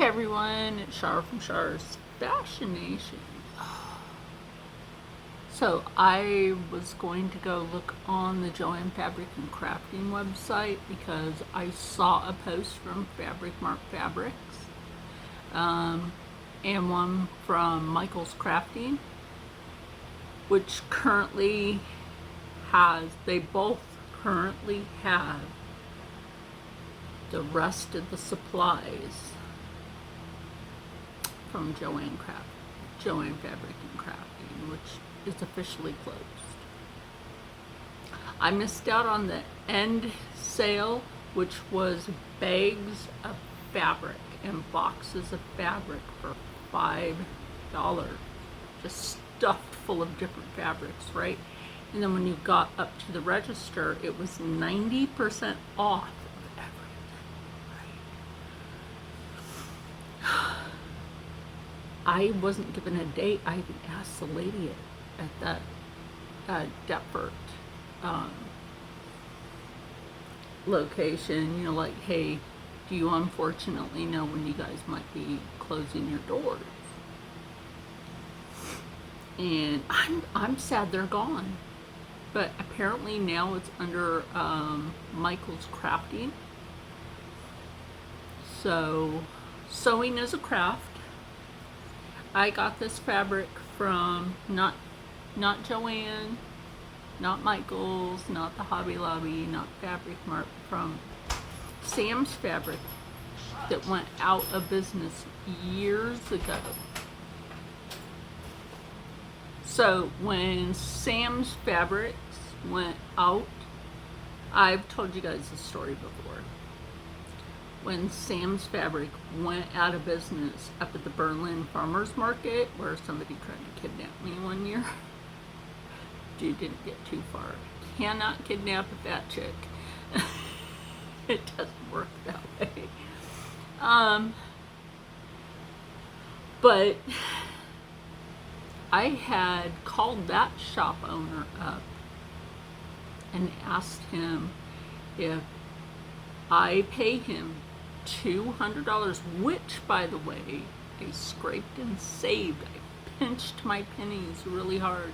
Hey everyone, it's Shar from Shar's Fashion Nation. So I was going to go look on the JoAnn Fabric and Crafting website because I saw a post from Fabric Mart Fabrics and one from Michael's Crafting, which they both currently have the rest of the supplies from JoAnn Fabric and Crafting, which is officially closed. I missed out on the end sale, which was bags of fabric and boxes of fabric for $5, just stuffed full of different fabrics, right? And then when you got up to the register, it was 90% off of everything, right? I wasn't given a date. I even asked the lady at that Deptford location, like, hey, do you unfortunately know when you guys might be closing your doors? And I'm sad they're gone. But apparently now it's under Michael's Crafting. So sewing is a craft. I got this fabric from not JoAnn, not Michael's, not the Hobby Lobby, not Fabric Mart, from Sam's Fabric that went out of business years ago. So when Sam's Fabrics went out, I've told you guys this story before. When Sam's Fabric went out of business up at the Berlin Farmers Market, where somebody tried to kidnap me one year. Dude didn't get too far. Cannot kidnap a fat chick. It doesn't work that way. But I had called that shop owner up and asked him if I pay him $200, which, by the way, I scraped and saved. I pinched my pennies really hard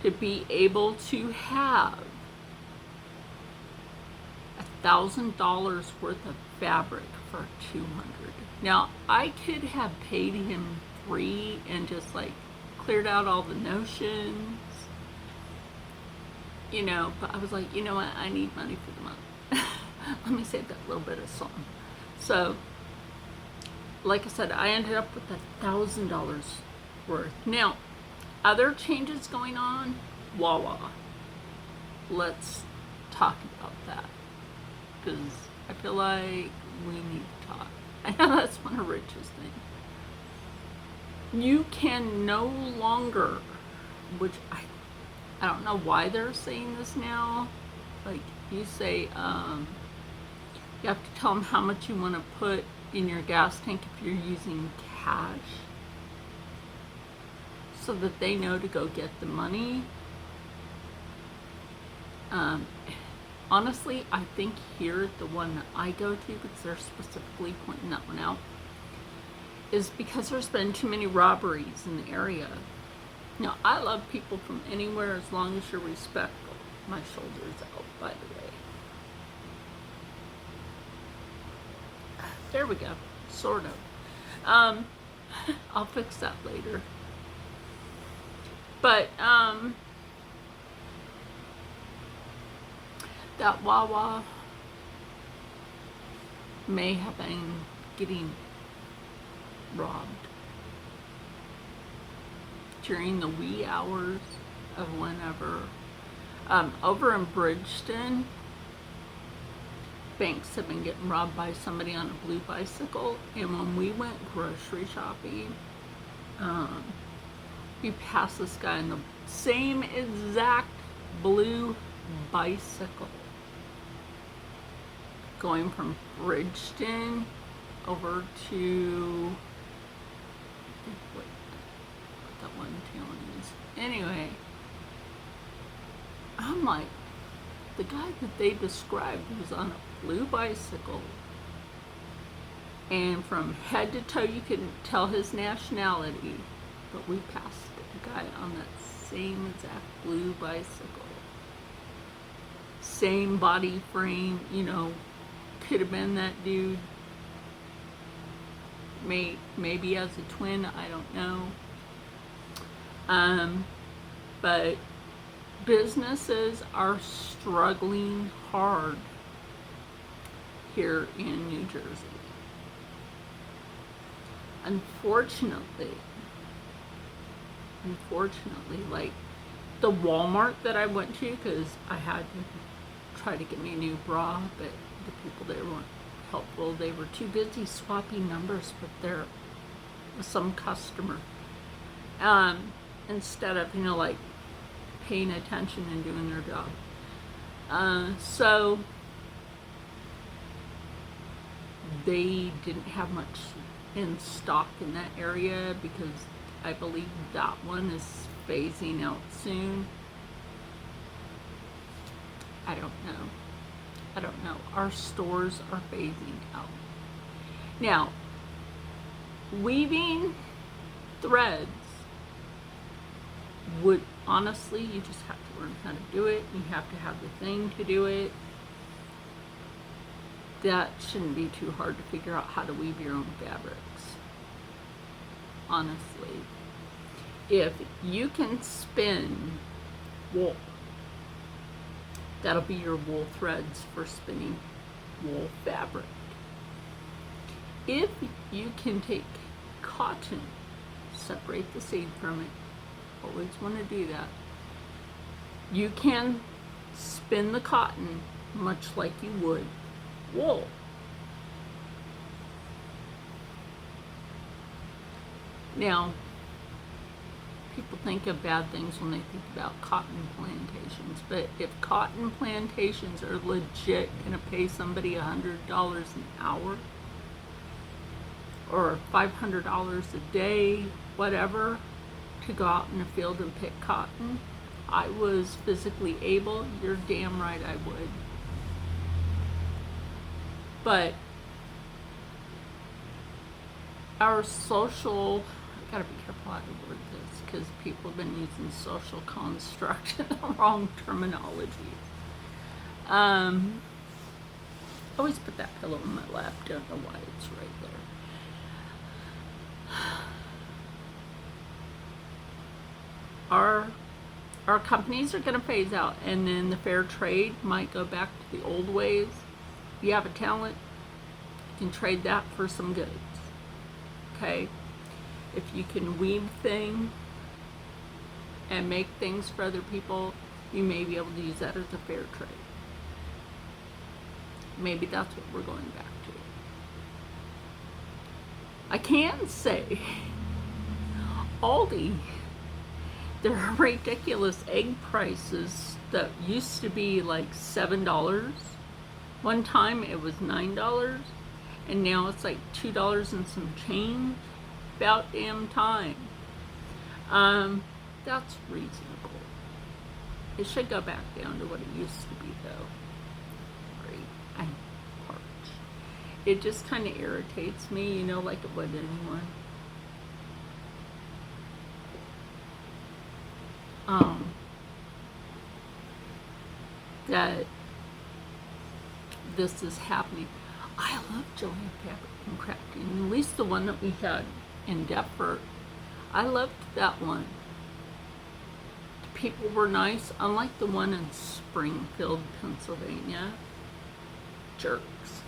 to be able to have $1,000 worth of fabric for $200. Now, I could have paid him free and just like cleared out all the notions, but I was like, you know what, I need money for the month. Let me save that little bit of something. So, like I said, I ended up with $1,000 worth. Now, other changes going on, Wawa. Let's talk about that, because I feel like we need to talk. I know that's one of Rich's things. You can no longer, which I don't know why they're saying this now, like you say, you have to tell them how much you want to put in your gas tank if you're using cash, so that they know to go get the money. Honestly, I think here, the one that I go to, because they're specifically pointing that one out, is because there's been too many robberies in the area. Now, I love people from anywhere as long as you're respectful. My shoulder's out, by the way. There we go, sort of. I'll fix that later. But, that Wawa may have been getting robbed during the wee hours of whenever. Over in Bridgeton, banks have been getting robbed by somebody on a blue bicycle, and when we went grocery shopping, we passed this guy in the same exact blue bicycle going from Bridgeton over to what that one town is. Anyway, I'm like, the guy that they described was on a blue bicycle and from head to toe you couldn't tell his nationality, but we passed a guy on that same exact blue bicycle. Same body frame, you know, could have been that dude. Maybe as a twin, I don't know. But businesses are struggling hard here in New Jersey. Unfortunately, like the Walmart that I went to, because I had to try to get me a new bra, but the people there weren't helpful. They were too busy swapping numbers with some customer, instead of, you know, like paying attention and doing their job. So they didn't have much in stock in that area, because I believe that one is phasing out soon. I don't know. Our stores are phasing out. Now, weaving threads would, honestly, you just have to learn how to do it. You have to have the thing to do it. That shouldn't be too hard to figure out how to weave your own fabrics. Honestly, if you can spin wool, that'll be your wool threads for spinning wool fabric. If you can take cotton, separate the seed from it, always want to do that, you can spin the cotton much like you would wool. Now, people think of bad things when they think about cotton plantations, but if cotton plantations are legit going to pay somebody $100 an hour or $500 a day, whatever, to go out in the field and pick cotton, I was physically able, you're damn right I would. But our social, I gotta be careful how to word this, because people have been using social construct in the wrong terminology. Always put that pillow in my lap, don't know why it's right there. Our companies are going to phase out, and then the fair trade might go back to the old ways. If you have a talent, you can trade that for some goods. Okay? If you can weave things and make things for other people, you may be able to use that as a fair trade. Maybe that's what we're going back to. I can say, Aldi, their ridiculous egg prices that used to be like $7. One time it was $9, and now it's like $2 and some change. About damn time. That's reasonable. It should go back down to what it used to be, though. Sorry, I'm parched. It just kind of irritates me, you know, like it would anyone. That this is happening. I love JoAnn Fabric and Crafting, at least the one that we had in Deptford. I loved that one. The people were nice, unlike the one in Springfield, Pennsylvania. Jerks.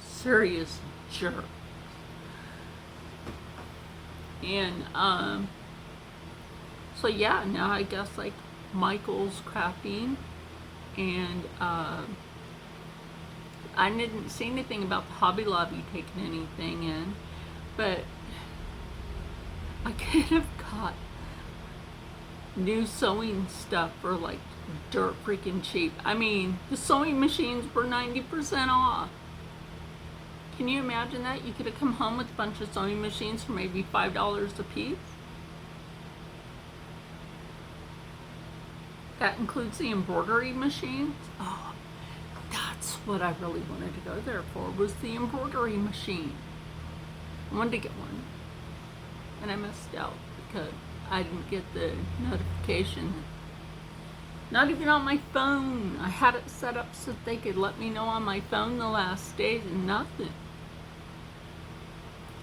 Serious jerk. And so yeah, now I guess like Michael's Crafting, and I didn't see anything about the Hobby Lobby taking anything in, but I could have got new sewing stuff for like dirt freaking cheap. I mean, the sewing machines were 90% off. Can you imagine that? You could have come home with a bunch of sewing machines for maybe $5 a piece. That includes the embroidery machines. Oh, that's what I really wanted to go there for was the embroidery machine. I wanted to get one, and I missed out because I didn't get the notification. Not even on my phone. I had it set up so that they could let me know on my phone the last days, and nothing.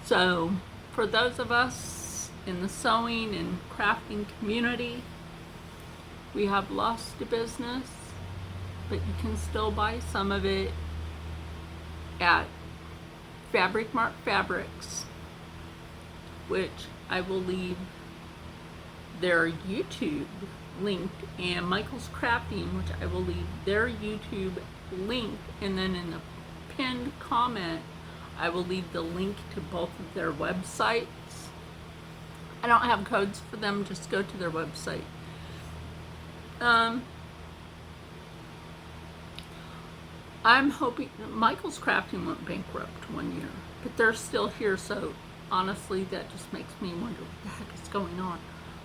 So, for those of us in the sewing and crafting community, we have lost a business, but you can still buy some of it at Fabric Mart Fabrics, which I will leave their YouTube linked, and Michael's Crafting, which I will leave their YouTube linked, and then in the pinned comment I will leave the link to both of their websites. I don't have codes for them, just go to their website. I'm hoping Michael's Crafting went bankrupt one year, but they're still here, so honestly that just makes me wonder what the heck is going on.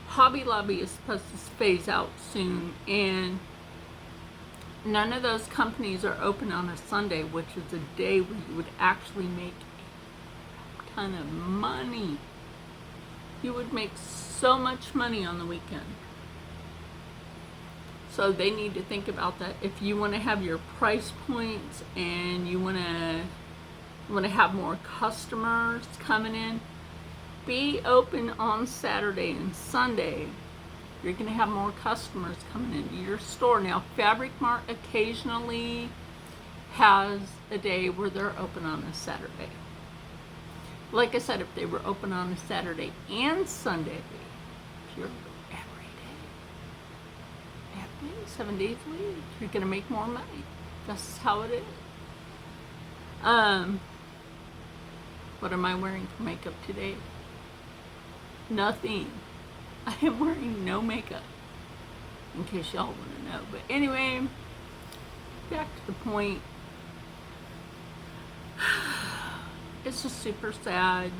Hobby Lobby is supposed to phase out soon, and none of those companies are open on a Sunday, which is a day where you would actually make a ton of money. You would make so much money on the weekend. So they need to think about that. If you want to have your price points and you want to have more customers coming in, be open on Saturday and Sunday. You're going to have more customers coming into your store. Now, Fabric Mart occasionally has a day where they're open on a Saturday. Like I said, if they were open on a Saturday and Sunday, if you're every day, 7 days a week, you're going to make more money. That's how it is. What am I wearing for makeup today? Nothing. I am wearing no makeup, in case y'all want to know. But anyway, back to the point. It's just super sad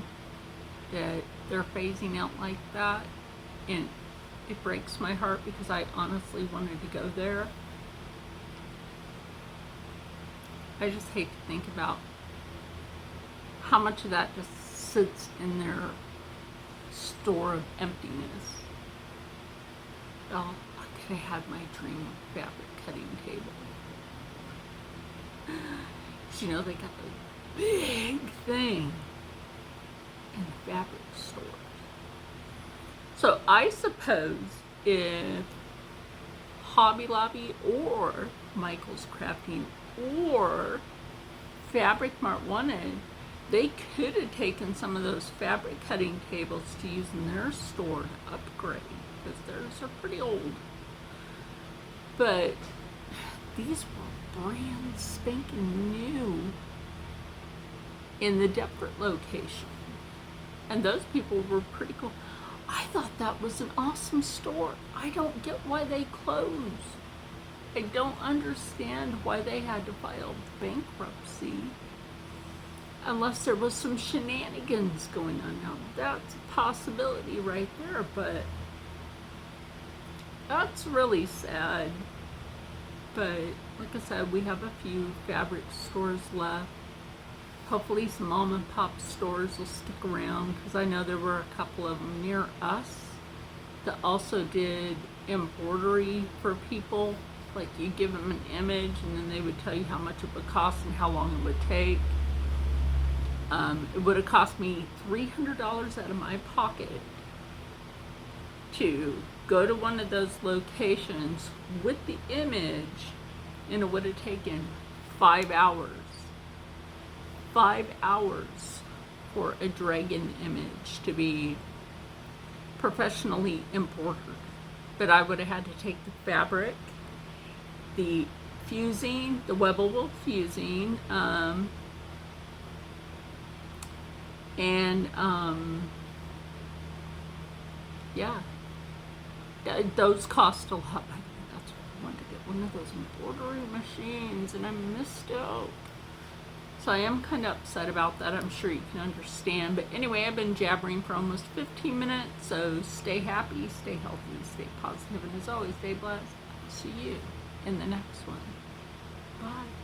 that they're phasing out like that, and it breaks my heart because I honestly wanted to go there. I just hate to think about how much of that just sits in their store of emptiness. Oh, I could have had my dream fabric cutting table. You know, they got a big thing in the fabric store. So I suppose if Hobby Lobby or Michael's Crafting or Fabric Mart wanted, they could have taken some of those fabric cutting tables to use in their store to upgrade, because theirs are pretty old. But these were brand spanking new in the Deptford location. And those people were pretty cool. I thought that was an awesome store. I don't get why they closed. I don't understand why they had to file bankruptcy. Unless there was some shenanigans going on. Now, that's a possibility right there, but that's really sad. But like I said, we have a few fabric stores left. Hopefully some mom and pop stores will stick around, because I know there were a couple of them near us that also did embroidery for people. Like, you give them an image and then they would tell you how much it would cost and how long it would take. It would have cost me $300 out of my pocket to go to one of those locations with the image, and it would have taken 5 hours. 5 hours for a dragon image to be professionally embroidered. But I would have had to take the fabric, the fusing, the webbable fusing, yeah, those cost a lot. That's why I wanted to get one of those embroidery machines, and I missed out. So I am kind of upset about that. I'm sure you can understand. But anyway, I've been jabbering for almost 15 minutes. So stay happy, stay healthy, stay positive, and as always, stay blessed. I'll see you in the next one. Bye.